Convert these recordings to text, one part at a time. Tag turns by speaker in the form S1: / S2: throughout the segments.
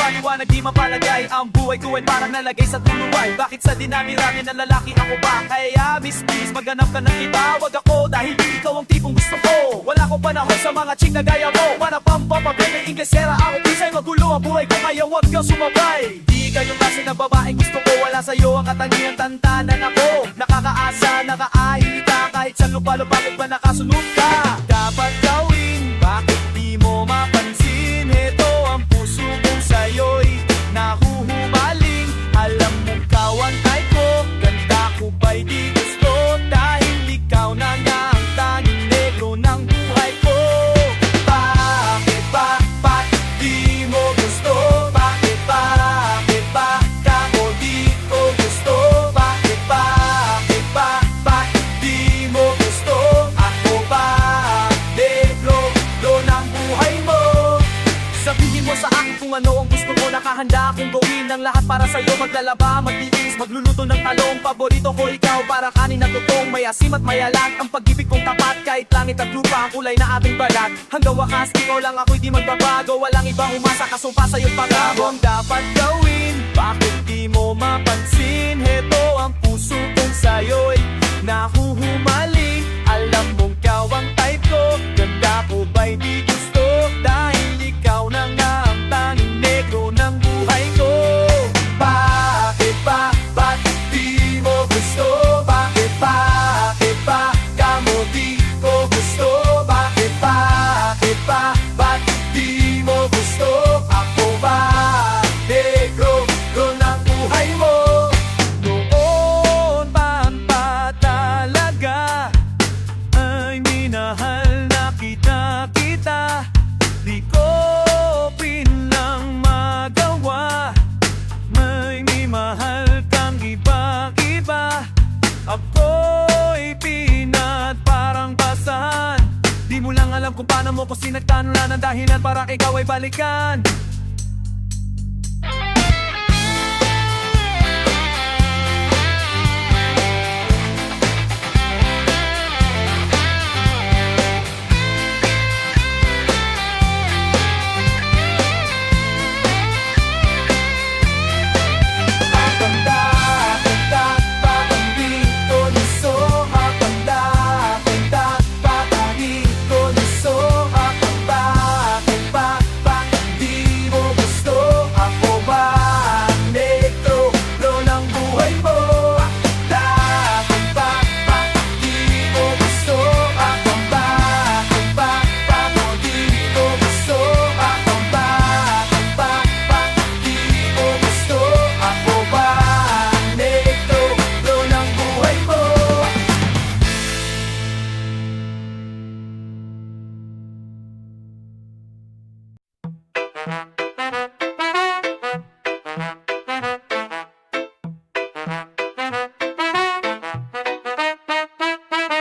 S1: mapaliwanag, di mapalagay. Ang buhay ko ay parang nalagay sa tuluay. Bakit sa dinami-rami ng lalaki ako ba? Kaya miss please, maghanap ka ng iba. Wag ako dahil di ikaw ang tipong gusto ko. Wala ko panahon sa mga chick na gaya mo. Para pampapabebe, inglesera ako, pisay magulo ang buhay ko. Kaya wag kang sumabay. Di kayo kasi na babaeng gusto ko. Wala sa'yo ang katangian, tantanan ako. Nakakaasa, nakaahita. Kahit sa lupa, bakit ba nakasunod ka? Dapat gawin, bakit di mo mapansin? Ito ang puso kong sa'yo'y nahuhumaling. Alam mo ikaw ang type ko, ganda ko ba'y di gusto? Dahil ikaw na nga ang tanging negro ng buhay ko. Bakit ba di mo gusto? Bakit ba kako di ko gusto? Bakit di mo gusto? Ako ba negro ng buhay mo? Sabihin mo sa akin kung ano ang gusto mo. Nakahanda akong gawin ng lahat para sa'yo. Maglalaba, maglinis, magluluto ng talong. Paborito ko ikaw para kanin na tutong. May asim at mayalat, ang pag-ibig kong tapat. Kahit langit at lupa, ang kulay na ating balat. Hanggang wakas, ikaw lang ako'y di magbabago. Walang ibang umasa, kasumpa sa'yo'y pag-abo. Ang dapat gawin, bakit di mo mapansin? Heto ang puso kong sa'yo'y nahuhumaling. Alam mong ikaw ang type ko, ganda ko ba'y di gusto? Dahil ikaw na nga ang tanging negro ng buhay ko. Bakit di mo gusto? Bakit kamo di ko gusto? Bakit di mo gusto? Ako ba negro ng buhay mo? Noon pa talaga ay minahal na kita. Di ko pinang magawa, may minahal kang iba-iba. Ako'y pinat parang basahan. Di mo lang alam kung paano mo ko sinagtan. Wala ng dahilan para ikaw ay balikan.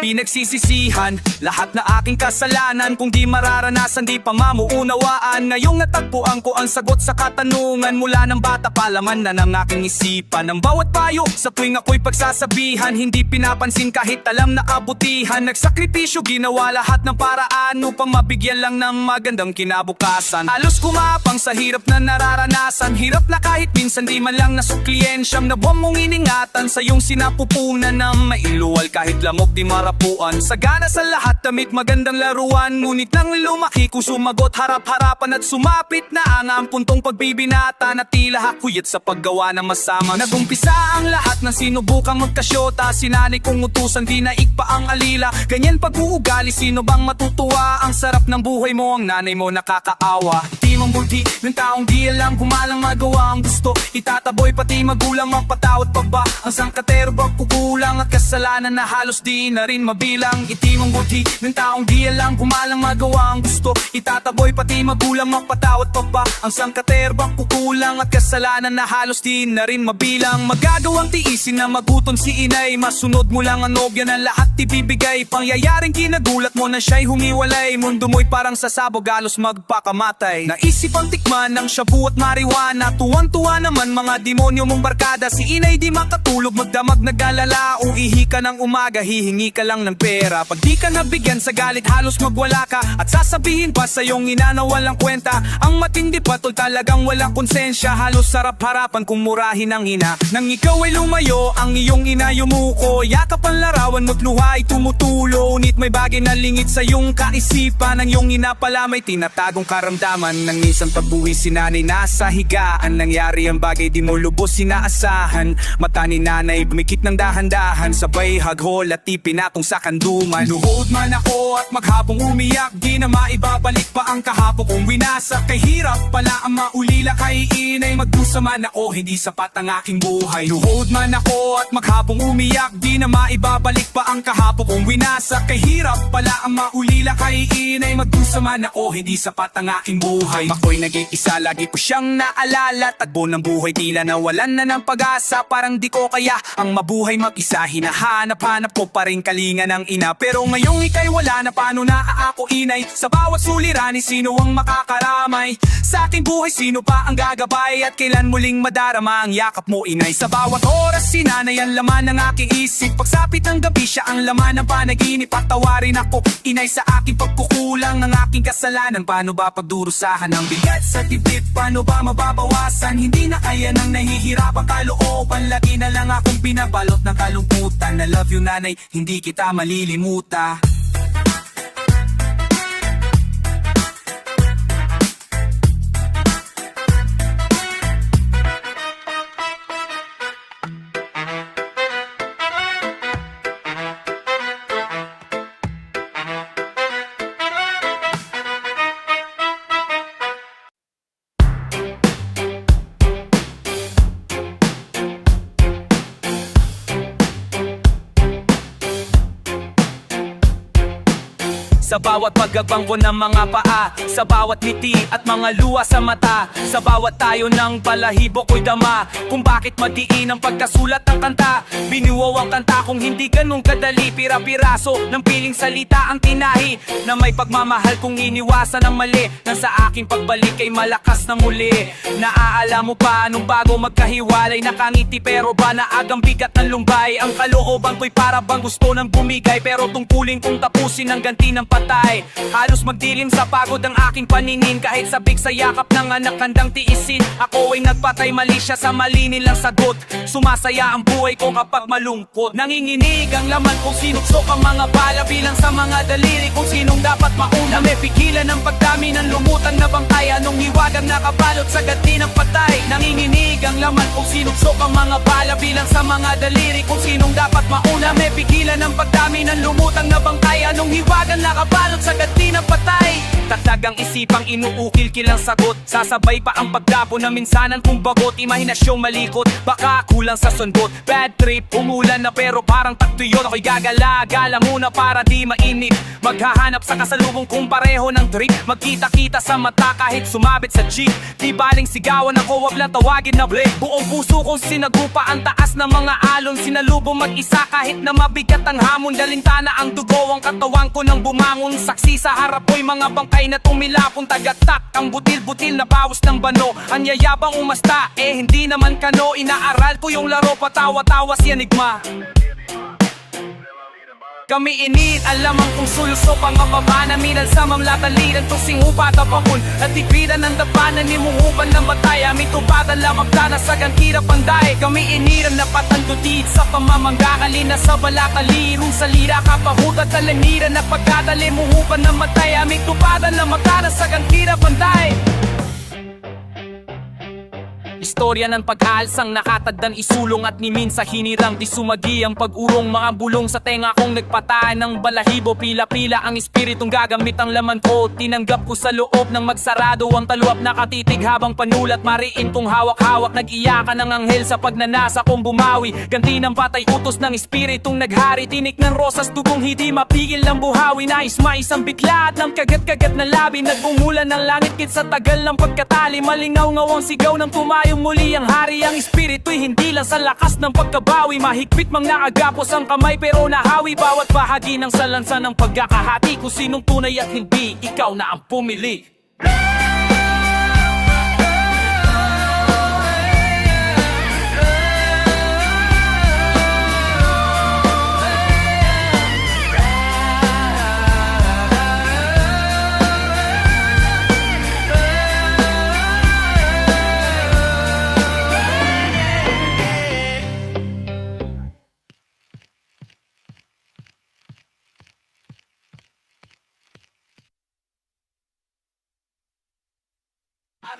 S1: Pinagsisisihan lahat na aking kasalanan. Kung di mararanasan, di pa mamuunawaan. Ngayong natagpuan ko ang sagot sa katanungan. Mula ng bata pa laman na ng aking isipan. Ang bawat payo sa tuwing ako'y pagsasabihan, hindi pinapansin kahit alam na kabutihan. Nagsakripisyo, ginawa lahat ng paraan upang mabigyan lang ng magandang kinabukasan. Halos kumapang sa hirap na nararanasan. Hirap na kahit minsan di man lang nasukliyen. Siyam na buwang mong iningatan sa iyong sinapupunan na mailuwal kahit lamok di marapuan. Sagana sa lahat, damit magandang laruan. Ngunit nang lumaki ko sumagot harap-harapan at sumapit na ang puntong pagbibinata. Na tila hakuyat sa paggawa ng masama. Nagumpisa ang lahat ng sinubukang magkasyota. Sinanay kong utusan, di naik pa ang alila. Ganyan pag-uugali, sino bang matutuwa? Ang sarap ng buhay mo, ang nanay mo nakakaawa. Timang bulti ng taong di alam kumalang magawa ang gusto. Itataboy pati magulang, magpatawad pa ba? Ang sangkatero ba kukulang at kasalanan na halos di na rin mabilang. Itim ang buti ng taong di alam kumalang magawa ang gusto. Itataboy pati magulang, magpatawad pa ba? Ang sangkatero ba kukulang at kasalanan na halos di na rin mabilang. Magagawang tiisin na magutom si inay. Masunod mo lang ang nobya na lahat ibibigay. Pangyayaring kinagulat mo na siya'y humiwalay. Mundo mo'y parang sasabog, halos magpakamatay. inisipang tikman ng shabu at marijuana. Tuwang-tuwa naman mga demonyo mong barkada. Si inay di makatulog, magdamag nag-alala. Uihi ka ng umaga, hihingi ka lang ng pera. Pag di ka nabigyan sa galit, halos magwala ka. At sasabihin pa sa iyong ina na walang kwenta. Ang matindi pa tol, talagang walang konsensya. Halos sarap harapan kung murahin ang ina. Nang ikaw ay lumayo, ang iyong ina yumuko. Yakap ang larawan mo't luha ay tumutulo. Ngunit may bagay na lingid sa iyong kaisipan. Ang iyong ina pala may tinatagong karamdaman. Nang minsan pagbuwi si nanay nasa higaan. Nangyari ang bagay di mo lubos sinaasahan. Mata ni nanay bumikit ng dahan-dahan. Sabay haghol at ipinatong sa kanduman. Luhod man ako at maghapong umiyak. Di na maibabalik pa ang kahapon kong winasak. Kay hirap pala ang maulila kay inay. Magdusa man ako, hindi sapat ang aking buhay. Luhod man ako at maghapong umiyak. Di na maibabalik pa ang kahapon kong winasak. Kay hirap pala ang maulila kay inay. Magdusa man ako, hindi sapat ang aking buhay. Ako'y nag-iisa, lagi ko siyang naalala. Tagbo ng buhay, tila nawalan na ng pag-asa. Parang di ko kaya ang mabuhay mag-isa. Hinahanap-hanap ko pa rin kalinga ng ina. Pero ngayong ika'y wala na, paano na ako inay? Sa bawat suliranin, sino ang makakaramay? Sa aking buhay, sino pa ang gagabay? At kailan muling madarama ang yakap mo inay? Sa bawat oras, si nanay ang laman ng aking isip. Pagsapit ng gabi, siya ang laman ng panaginip. Patawarin ako, inay, sa aking pagkukulang ng aking kasalanan. Paano ba pagdurusahan ng bigat sa tibit? Paano ba mababawasan? Hindi na kaya nang nahihirapang kalooban. Lagi na lang akong binabalot ng kalungkutan. I love you nanay, hindi kita malilimuta. Sa bawat paggabang ko ng mga paa, sa bawat ngiti at mga luha sa mata, sa bawat tayo ng balahibo ko'y dama kung bakit madiin ang pagkasulat ng kanta. Binuwaw ang kanta kung hindi ganun kadali. Pira-piraso ng piling salita ang tinahi, na may pagmamahal kung iniwasan ang mali. Nang sa aking pagbalik ay malakas na muli. Naaala mo pa nung bago magkahiwalay? Nakangiti pero ba naagang bigat ng lumbay? Ang kalooban ko'y para bang gusto ng bumigay, pero tungkulin kong tapusin ang ganti ng patay. Halos magdilim sa pagod ang aking paningin. Kahit sabik sa yakap ng anak handang tiisin. Ako ay nagpatay, mali siya sa mali nilang sagot. Sumasaya ang buhay ko kapag malungkot. Nanginginig ang laman kung sinuksok ang mga bala bilang sa mga daliri. Kung sinong dapat mauna, may pigilan ng pagdami ng lumutang na bangkay. Anong hiwagang nakabalot sa gati ng patay? Nanginginig ang laman kung sinuksok ang mga bala bilang sa mga daliri. Kung sinong dapat mauna, may pigilan ng pagdami ng lumutang na bangkay. Anong hiwagang nakabalot sa gati ng patay? Tatag ang isipang inuukil kilang sagot. Sasabay pa ang pagdapo na minsanan kung bagot. Imahinasyong malikot, baka kulang sa sundot. Bad trip, umulan na pero parang takto yun. Ako'y gagala-gala muna para di mainip. Maghahanap sa kasalubong kung pareho ng trip. Magkita-kita sa mata kahit sumabit sa jeep. Di baling sigawan ako, wag lang tawagin na break. Buong puso kong sinagupa ang taas ng mga alon. Sinalubong mag-isa kahit na mabigat ang hamon. Dalintana ang dugo, ang katawan ko nang bumangon. Saksi sa harap ko'y mga bangkay na tumilapon. Tagatak ang butil-butil na bawas ng bano. Ang yayabang umasta, hindi naman kano. Inaaral ko yung laro, patawa-tawa si enigma. Kami init, alamang kung sulusok ang mapaba na minal sa mamlataliran tong singupa tapakon at tipiran ng dapanan ni mungupan ng bataya. May tupatan lamang na sa gantira panday. Kami iniran na patandudit sa pamamangga. Kalina sa balakalirong salira kapahutat talaniran na pagkadali mungupan ng mataya. May tupatan lamang na sa gantira panday. Istorya ng pag-aalsang nakatagdan isulong at ni minsa hinirang di sumagi ang pag-urong. Mga bulong sa tenga kong nagpataan ng balahibo. Pila-pila ang espiritong gagamit ang laman ko. Tinanggap ko sa loob ng magsarado ang taluap nakatitig habang panulat. Mariin kong hawak-hawak, nag-iyakan ng anghel sa pagnanasa kong bumawi. Ganti ng patay utos ng espiritong naghari. Tinik ng rosas, dugong hindi mapigil ng buhawi. Nais maisang bigla at ng kagat-kagat na labi. Nagmumulan ng langit kit sa tagal ng pagkatali. Malingaw-ngaw ang sigaw ng tumayo. Muli ang hari, ang espiritu'y hindi lang sa lakas ng pagkabawi. Mahigpit mang naagapos ang kamay pero nahawi. Bawat bahagi ng salansan ng pagkakahati. Kung sinong tunay at hindi, ikaw na ang pumili.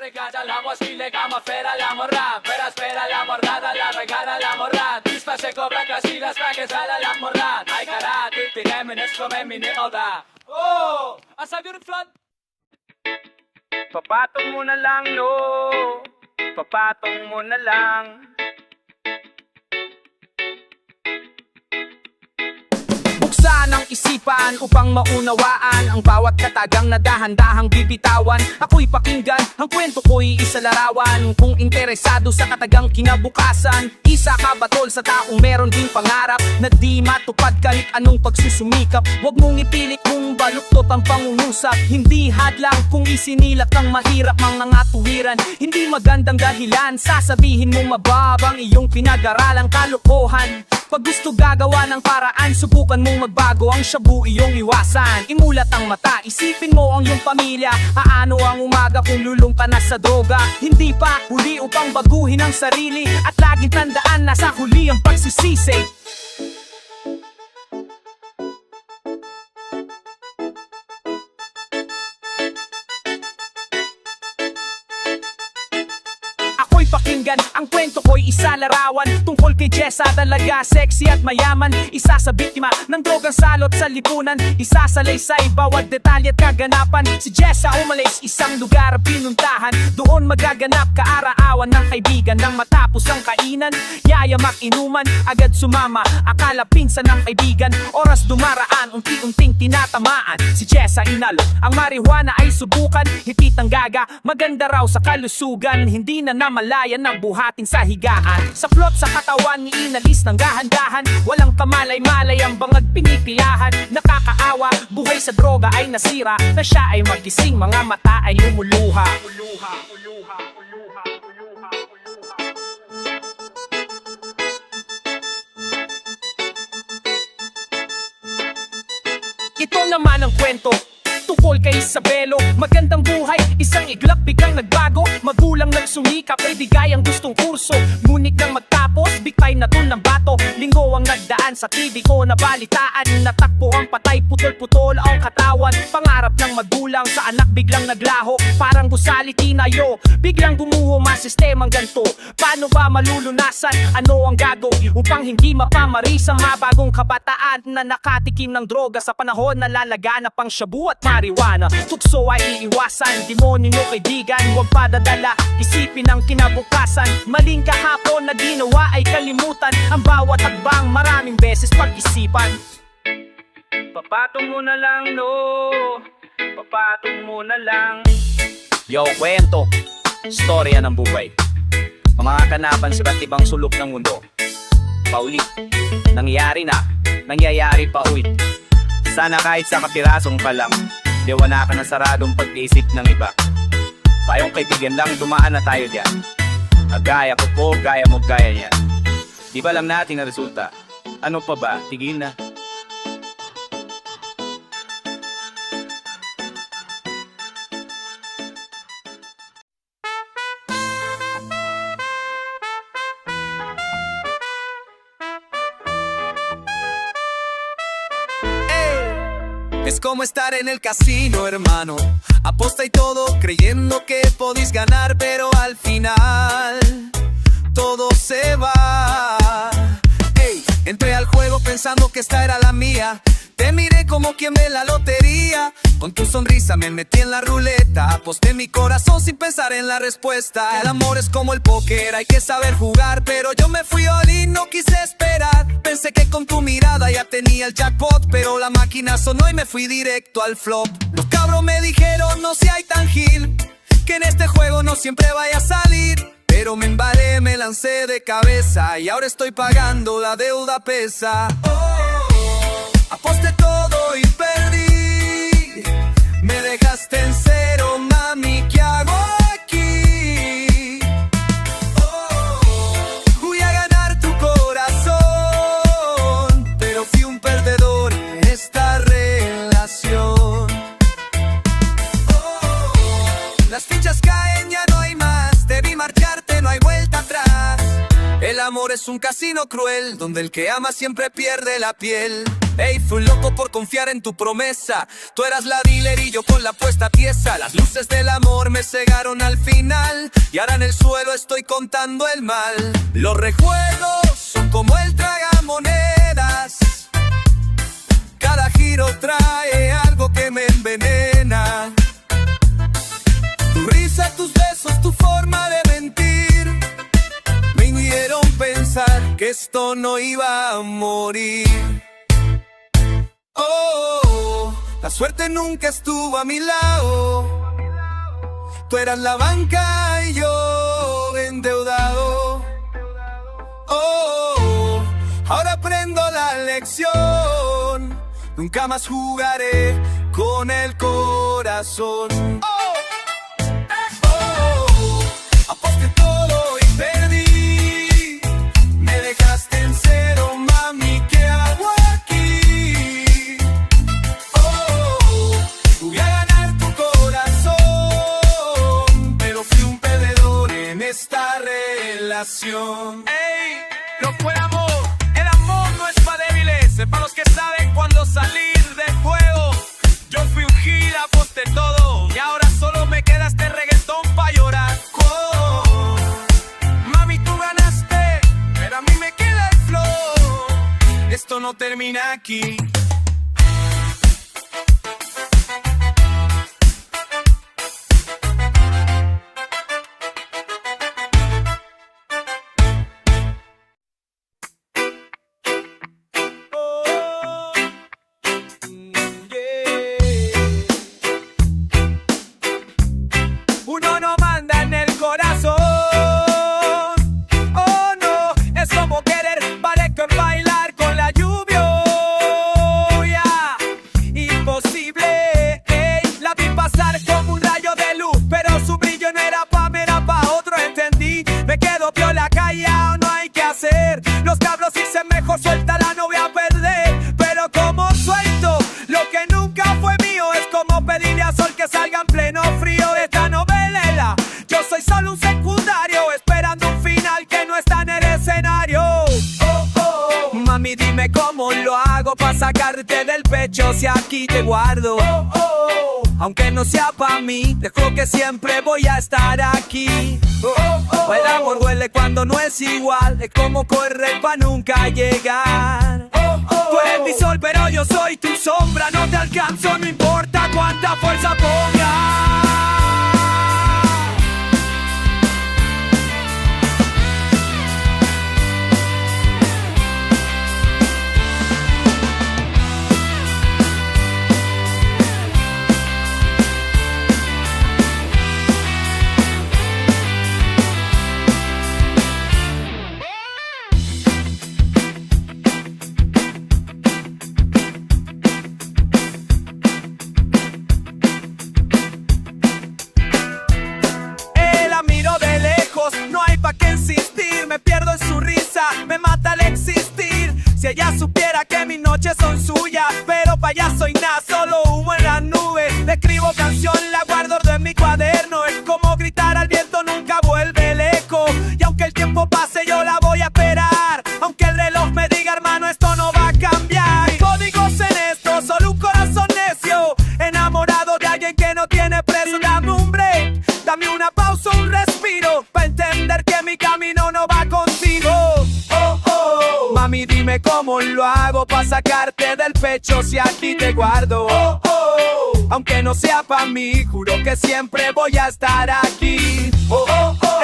S1: regata, la guasile, cama, fera, la morra. Pero espera la mordada, la regada, la morra. Dispa se cobra casi las trajes, sala la morra. Ay, cara, titiremines, come mi neoda. Oh! Asa yung front? Papatong mo na lang, no. Papatong mo na lang. Buksan ang isipan upang maunawaan ang bawat katagang na dahan-dahang bibitawan. Ako'y pakinggan, ang kwento ko'y isalarawan. Kung interesado sa katagang kinabukasan, isa ka batol sa taong meron ding pangarap na di matupad kahit anong pagsusumikap. Huwag mong ipilit kung baluktot ang pangungusap. Hindi hadlang kung isinilak ng mahirap mga tuwiran. Hindi magandang dahilan, sasabihin mong mababang iyong pinag-aralang kalokohan. Pag gusto gagawa ng paraan, subukan mong magbago, ang shabu iyong iwasan. Imulat ang mata, isipin mo ang iyong pamilya. Aano ang umaga kung lulong ka na sa droga? Hindi pa huli upang baguhin ang sarili. At laging tandaan na sa huli ang pagsisisi. Pakinggan, ang kwento ko'y isa larawan tungkol kay Jessa, dalaga, sexy at mayaman. Isa sa biktima ng drogang salot sa lipunan. Isa sa laysay, bawat detalye at kaganapan. Si Jessa umalis, isang lugar pinuntahan. Doon magaganap kaaraawan ng kaibigan. Nang matapos ang kainan, yayamak inuman, agad sumama. Akala pinsan ng kaibigan, oras dumaraan, unti-unting tinatamaan. Si Jessa inalo, ang marijuana ay subukan. Hititang gaga, maganda raw sa kalusugan. Hindi na namalayan ng buhatin sa higaan. Sa plot sa katawan, inalis ng dahan-dahan. Walang kamalay-malay ang bangag pinipilahan. Nakakaawa, buhay sa droga ay nasira. Na siya ay magising, mga mata ay lumuluha. Ito naman ang kwento tungkol kay Isabelo. Magandang buhay, isang iglap biglang nagbago. Magulang nagsumikap, ay bigay ang gustong kurso. Ngunit nang magtapos, bigtay na dun ng bato. Linggo ang nagdaan sa TV ko na balitaan. Natakpo ang patay, putol-putol ang katawan. Pangarap ng magulang sa anak biglang naglaho. Parang gusali tinayo, biglang gumuho masistemang ganto. Paano ba malulunasan? Ano ang gagawin upang hindi mapamaris ang mabagong kabataan na nakatikim ng droga sa panahon na lalaganap ang shabu at marijuana? Tukso ay iiwasan, demonyo nyo kaibigan, huwag padadala, isipin ang kinabukasan. Maling kahapon na ginawa ay kalimutan. Ang bawat hagbang maraming beses pag-isipan. Papatong mo na lang, no. Papatong mo na lang. Yo, kwento, storya ng buhay. Ang mga kanapan sa iba't ibang sulok ng mundo. Paulit, nangyayari na, nangyayari pa ulit. Sana kahit sa kapirasong pa lang, diwana ka ng saradong pag-iisip ng iba. Tayong kaibigan lang, dumaan na tayo diyan. Gaya ko po, gaya mo, gaya niya. Di ba alam natin ang resulta? Ano pa ba? Tigil na.
S2: Es como estar en el casino, hermano. Aposta y todo, creyendo que podéis ganar, pero al final todo se va. Ey, entré al juego pensando que esta era la mía. Te miré como quien ve la lotería. Con tu sonrisa me metí en la ruleta. Aposté mi corazón sin pensar en la respuesta. El amor es como el póker, hay que saber jugar. Pero yo me fui all in, no quise esperar. Pensé que con tu mirada ya tenía el jackpot, pero la máquina sonó y me fui directo al flop. Los cabros me dijeron no seas tan gil, que en este juego no siempre vaya a salir. Pero me embalé, me lancé de cabeza y ahora estoy pagando, la deuda pesa. Aposté todo y perdí. Me dejaste en cero, mami, ¿qué hago aquí? Voy a ganar tu corazón, pero fui un perdedor en esta relación. Las fichas caen, ya no hay más. Debí marcharte, no hay vuelta atrás. El amor es un casino cruel, donde el que ama siempre pierde la piel. Ey, fui loco por confiar en tu promesa. Tú eras la dealer y yo con la apuesta tiesa. Las luces del amor me cegaron al final, y ahora en el suelo estoy contando el mal. Los recuerdos son como el tragamonedas. Cada giro trae algo que me envenena. Tu risa, tus besos, tu forma de mentir me hicieron pensar que esto no iba a morir. Oh, la suerte nunca estuvo a mi lado. Tú eras la banca y yo endeudado. Oh, ahora aprendo la lección. Nunca más jugaré con el corazón. Aposté todo y perdí. Me dejaste en cero, mami, ¿qué hago aquí? Jugué a ganar tu corazón, pero fui un perdedor en esta relación.
S1: Ey, no fue amor, el amor no es para débiles, es para los que saben cuándo salir del juego. Yo fui un gil, aposté todo, y ahora solo me queda este reggaetón pa' llorar. Oh, mami, tú ganaste, pero a mí me queda el flow. Esto no termina aquí. Uno no manda en el corazón. Oh no, es como querer parezco en bailar con la lluvia. Imposible, la vi pasar como un rayo de luz, pero su brillo no era pa' mí, era pa' otro, entendí. Me quedo piola callado, no hay que hacer. Los cabros dicen mejor suéltala, no voy a perder. Pero como suelto lo que nunca fue mío, es como pedirle a sol que salga en pleno frío de esta novela. Yo soy solo un secundario, esperando un final que no está en el escenario. Mami, dime cómo lo hago pa' sacarte del pecho si aquí te guardo. Aunque no sea pa' mí, te juro que siempre voy a estar aquí. El amor duele cuando no es igual, es como correr pa' nunca llegar. Tú eres mi sol, pero yo soy tu sombra, no te alcanzo, no importa cuánta fuerza pongas. Me pierdo en su risa, me mata al existir. Si ella supiera que mis noches son suyas, pero pa' allá soy nada, solo humo en las nubes. Le escribo canción, la guardo en mi cuaderno. Es como gritar al viento, nunca vuelve el eco. Y aunque el tiempo pase, yo la voy a esperar. Aunque el reloj me diga, hermano, esto no va a cambiar. Códigos en esto, solo un corazón necio, enamorado de alguien que no tiene precio. Dame un break, dame una pausa, un respiro, pa' entender que mi camino no va contigo. Mami, dime cómo lo hago pa' sacarte del pecho si aquí te guardo. Aunque no sea pa' mí, juro que siempre voy a estar aquí.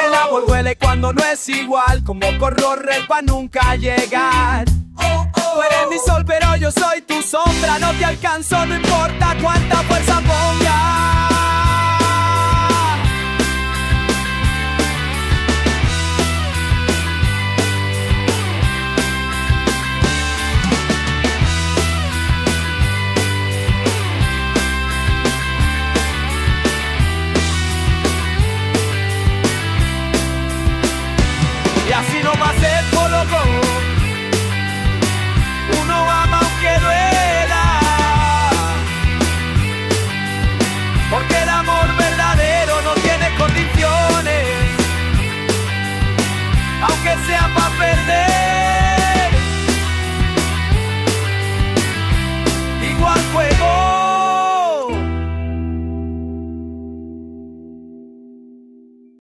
S1: El amor duele cuando no es igual, como correr pa' nunca llegar. Tú eres mi sol, pero yo soy tu sombra, no te alcanzo, no importa cuánta fuerza pongas. Y así no va a ser por loco. Uno ama aunque duela, porque el amor verdadero no tiene condiciones, aunque sea para perder.